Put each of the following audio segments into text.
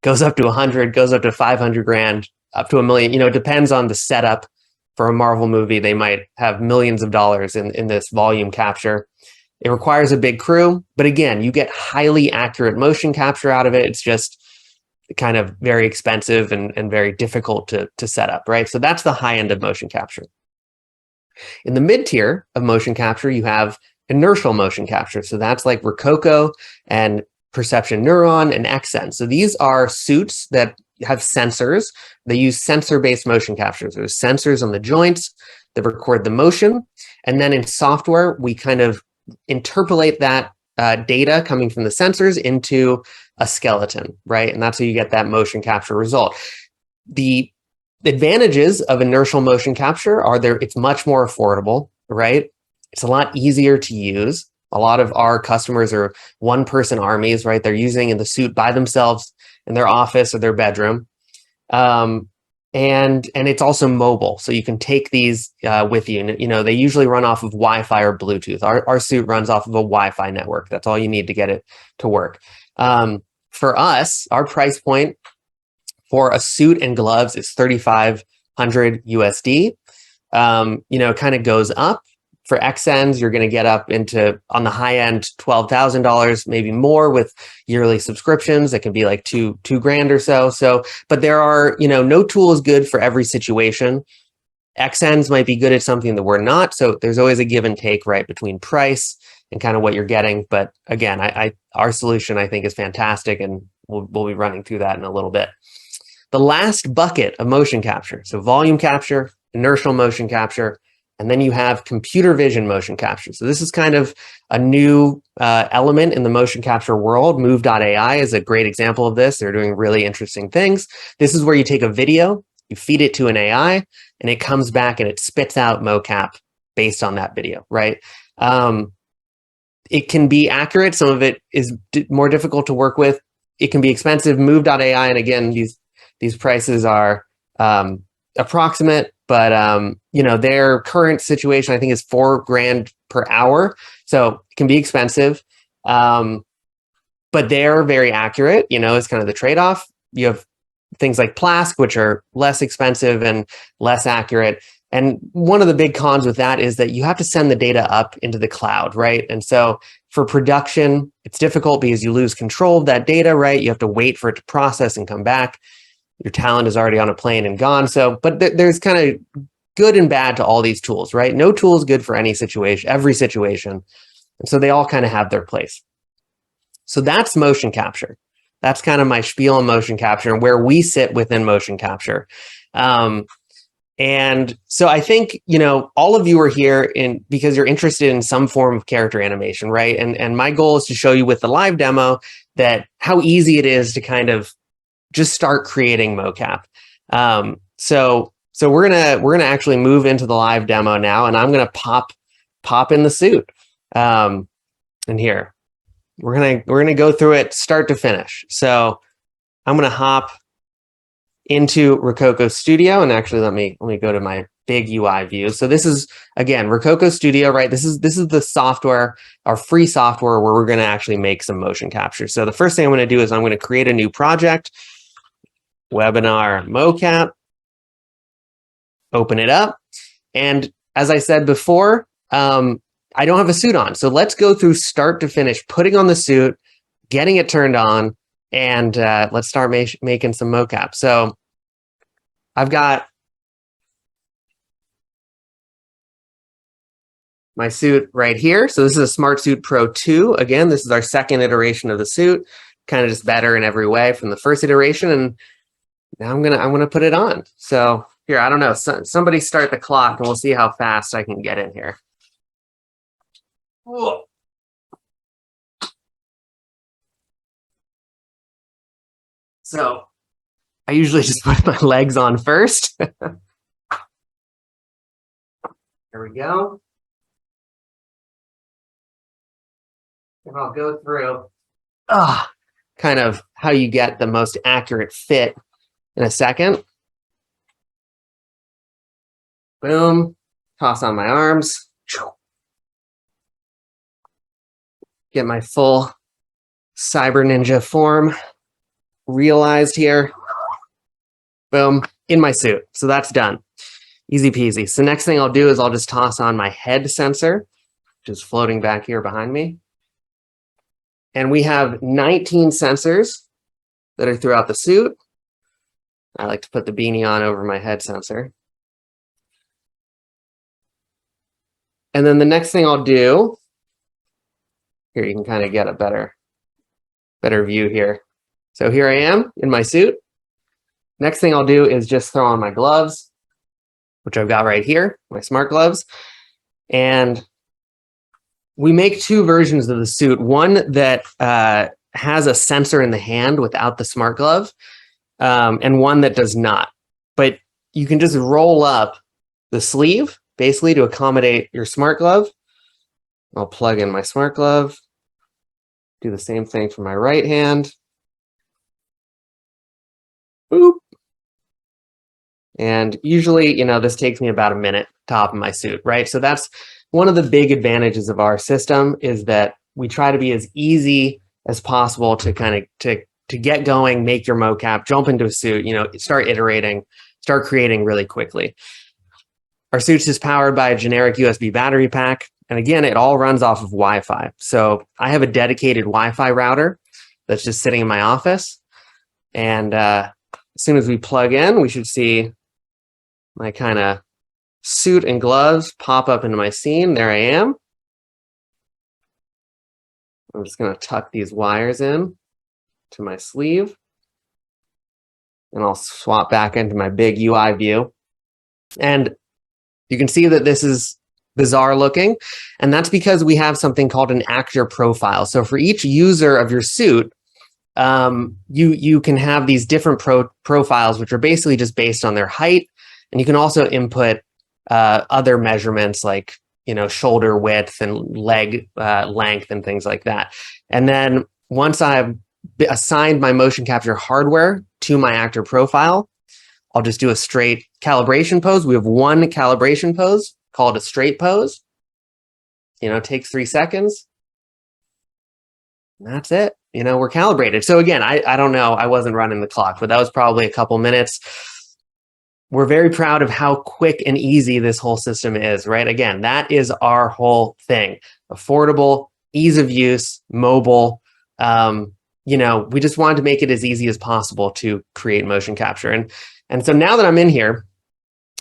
goes up to 100, goes up to 500 grand, up to $1 million. It depends on the setup. For a Marvel movie, they might have millions of dollars in this volume capture. It requires a big crew, but again, you get highly accurate motion capture out of it. It's just kind of very expensive and very difficult to set up, right? So that's the high end of motion capture. In the mid tier of motion capture, you have inertial motion capture. So that's like Rokoko and Perception Neuron and XN. So these are suits that have sensors. They use sensor-based motion capture. There's sensors on the joints that record the motion. And then in software, we kind of interpolate that data coming from the sensors into a skeleton, right? And that's how you get that motion capture result. The advantages of inertial motion capture are it's much more affordable, right? It's a lot easier to use. A lot of our customers are one-person armies, right? They're using in the suit by themselves in their office or their bedroom. And it's also mobile, so you can take these with you. And, they usually run off of Wi-Fi or Bluetooth. Our suit runs off of a Wi-Fi network. That's all you need to get it to work. For us, our price point for a suit and gloves is $3,500 USD. Kind of goes up. For XNs, you're going to get up into, on the high end, $12,000, maybe more with yearly subscriptions. It can be like two grand or so. But there are, no tool is good for every situation. XNs might be good at something that we're not. So there's always a give and take, right, between price and kind of what you're getting. But again, our solution, I think, is fantastic, and we'll be running through that in a little bit. The last bucket of motion capture, so volume capture, inertial motion capture, and then you have computer vision motion capture. So this is kind of a new element in the motion capture world. Move.ai is a great example of this. They're doing really interesting things. This is where you take a video, you feed it to an AI, and it comes back and it spits out mocap based on that video, right? It can be accurate. Some of it is more difficult to work with. It can be expensive. Move.ai, and again, these prices are approximate, but their current situation, I think, is $4 grand per hour. So it can be expensive, but they're very accurate, is kind of the trade-off. You have things like Plask, which are less expensive and less accurate. And one of the big cons with that is that you have to send the data up into the cloud, right? And so for production, it's difficult because you lose control of that data, right? You have to wait for it to process and come back. Your talent is already on a plane and gone. So, but there's kind of good and bad to all these tools, right? No tool is good for any situation, every situation. And so they all kind of have their place. So that's motion capture. That's kind of my spiel on motion capture and where we sit within motion capture. And so I think, all of you are here because you're interested in some form of character animation, right? And my goal is to show you with the live demo that how easy it is to kind of just start creating mocap. So we're gonna actually move into the live demo now, and I'm gonna pop in the suit. And here we're gonna go through it start to finish. So I'm gonna hop into Rokoko Studio, and actually let me go to my big UI view. So this is, again, Rokoko Studio, right? This is the software, our free software, where we're gonna actually make some motion capture. So the first thing I'm gonna do is I'm gonna create a new project. Webinar mocap, open it up. And as I said before, I don't have a suit on. So let's go through start to finish, putting on the suit, getting it turned on, and let's start making some mocap. So I've got my suit right here. So this is a Smart Suit Pro 2. Again, this is our second iteration of the suit, kind of just better in every way from the first iteration. And now I'm gonna put it on. So here, I don't know. Somebody start the clock, and we'll see how fast I can get in here. Whoa. So I usually just put my legs on first. There we go. And I'll go through kind of how you get the most accurate fit in a second. Boom. Toss on my arms. Get my full Cyber Ninja form realized here. Boom, in my suit. So that's done. Easy peasy. So next thing I'll do is I'll just toss on my head sensor, which is floating back here behind me. And we have 19 sensors that are throughout the suit. I like to put the beanie on over my head sensor. And then the next thing I'll do, here you can kind of get a better view here. So here I am in my suit. Next thing I'll do is just throw on my gloves, which I've got right here, my smart gloves. And we make two versions of the suit. One that has a sensor in the hand without the smart glove, and one that does not. But you can just roll up the sleeve, basically, to accommodate your smart glove. I'll plug in my smart glove, do the same thing for my right hand. Boop. And usually, this takes me about a minute top of my suit, right? So that's one of the big advantages of our system, is that we try to be as easy as possible to kind of to get going, make your mocap, jump into a suit, start iterating, start creating really quickly. Our suit's is powered by a generic USB battery pack. And again, it all runs off of Wi-Fi. So I have a dedicated Wi-Fi router that's just sitting in my office. And as soon as we plug in, we should see my kind of suit and gloves pop up into my scene. There I am. I'm just going to tuck these wires in to my sleeve. And I'll swap back into my big UI view. And you can see that this is bizarre looking. And that's because we have something called an actor profile. So for each user of your suit, you can have these different profiles, which are basically just based on their height. And you can also input other measurements like, shoulder width and leg length and things like that. And then once I've assigned my motion capture hardware to my actor profile, I'll just do a straight calibration pose. We have one calibration pose called a straight pose. Takes 3 seconds. And that's it. We're calibrated. So again, I don't know. I wasn't running the clock, but that was probably a couple minutes. We're very proud of how quick and easy this whole system is, right? Again, that is our whole thing. Affordable, ease of use, mobile. We just wanted to make it as easy as possible to create motion capture. And so now that I'm in here,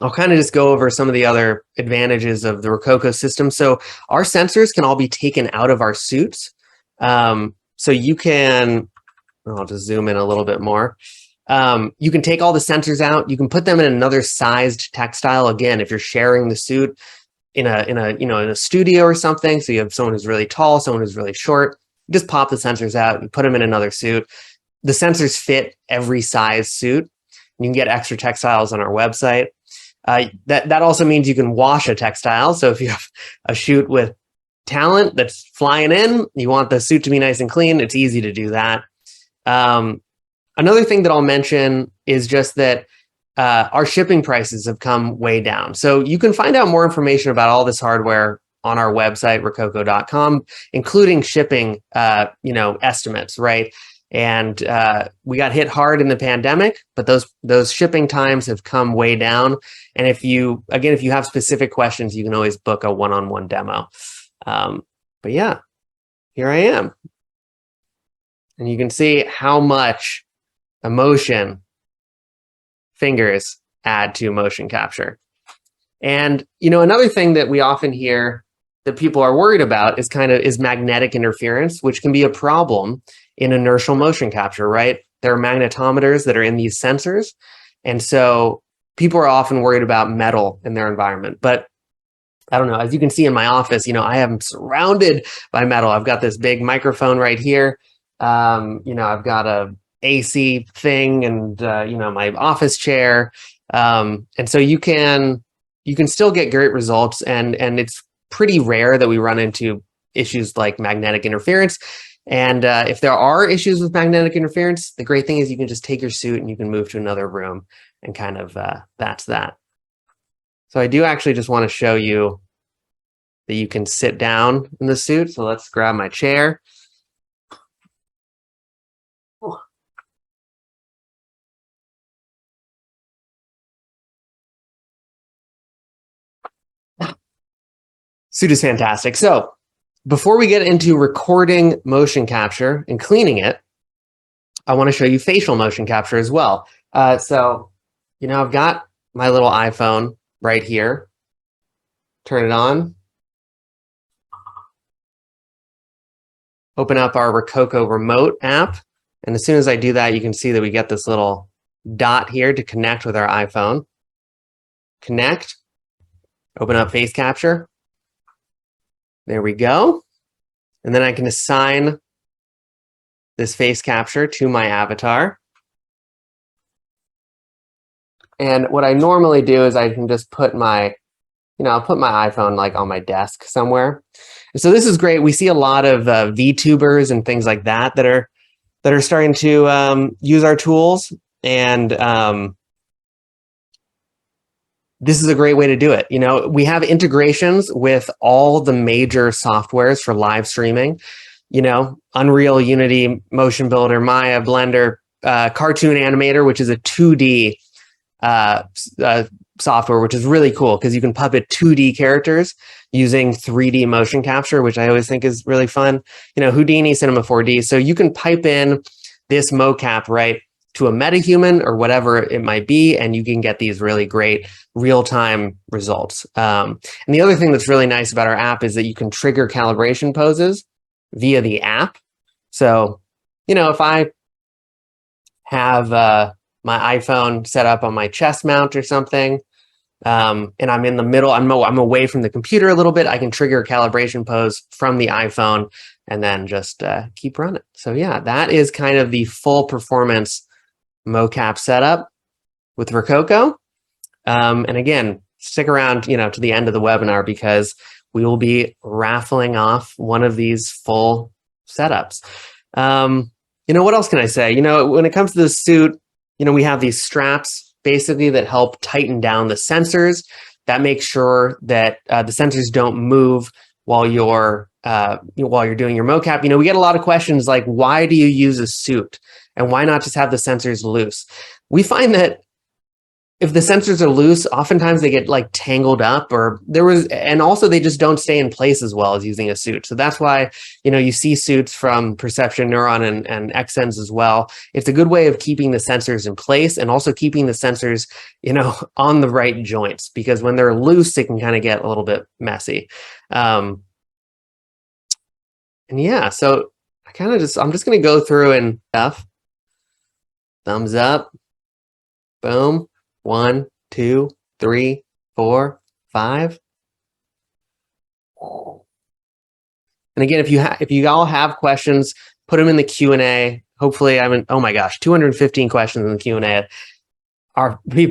I'll kind of just go over some of the other advantages of the Rokoko system. So our sensors can all be taken out of our suits. So you can, I'll just zoom in a little bit more. You can take all the sensors out. You can put them in another sized textile. Again, if you're sharing the suit in a studio or something, so you have someone who's really tall, someone who's really short, just pop the sensors out and put them in another suit. The sensors fit every size suit. You can get extra textiles on our website. That also means you can wash a textile. So if you have a shoot with talent that's flying in, you want the suit to be nice and clean, it's easy to do that. Another thing that I'll mention is just that our shipping prices have come way down. So you can find out more information about all this hardware on our website, rokoko.com, including shipping, estimates, right? And we got hit hard in the pandemic, but those shipping times have come way down. And if you have specific questions, you can always book a one-on-one demo. But yeah, here I am. And you can see how much emotion fingers add to motion capture. And, another thing that we often hear that people are worried about is magnetic interference, which can be a problem in inertial motion capture, right? There are magnetometers that are in these sensors. And so people are often worried about metal in their environment. But I don't know, as you can see in my office, I am surrounded by metal. I've got this big microphone right here. I've got a AC thing and, my office chair. And so you can still get great results. And it's pretty rare that we run into issues like magnetic interference. And if there are issues with magnetic interference, the great thing is you can just take your suit and you can move to another room and kind of that's that. So I do actually just want to show you that you can sit down in the suit. So let's grab my chair. Suit is fantastic. So before we get into recording motion capture and cleaning it, I want to show you facial motion capture as well. So, I've got my little iPhone right here. Turn it on. Open up our Rokoko remote app. And as soon as I do that, you can see that we get this little dot here to connect with our iPhone. Connect. Open up face capture. There we go. And then I can assign this face capture to my avatar. And what I normally do is I can just put my, I'll put my iPhone like on my desk somewhere. And so this is great. We see a lot of VTubers and things like that that are starting to use our tools, and this is a great way to do it. We have integrations with all the major softwares for live streaming. Unreal, Unity, Motion Builder, Maya, Blender, Cartoon Animator, which is a 2D software, which is really cool because you can puppet 2D characters using 3D motion capture, which I always think is really fun. Houdini, Cinema 4D. So you can pipe in this mocap right to a metahuman or whatever it might be, and you can get these really great real-time results. And the other thing that's really nice about our app is that you can trigger calibration poses via the app. So, if I have my iPhone set up on my chest mount or something, and I'm in the middle, I'm away from the computer a little bit, I can trigger a calibration pose from the iPhone and then just keep running. So yeah, that is kind of the full performance mocap setup with Rokoko. And again, stick around, to the end of the webinar because we will be raffling off one of these full setups. What else can I say? When it comes to the suit, we have these straps basically that help tighten down the sensors. That makes sure that the sensors don't move while you're doing your mocap. We get a lot of questions like, why do you use a suit? And why not just have the sensors loose? We find that if the sensors are loose, oftentimes they get like tangled up, and also they just don't stay in place as well as using a suit. So that's why, you see suits from Perception, Neuron, and Xsense as well. It's a good way of keeping the sensors in place and also keeping the sensors, on the right joints, because when they're loose, it can kind of get a little bit messy. And yeah, so I'm just going to go through and stuff. Thumbs up. Boom. 1, 2, 3, 4, 5. And again, if you all have questions, put them in the Q&A. Hopefully, oh my gosh, 215 questions in the Q&A. Our people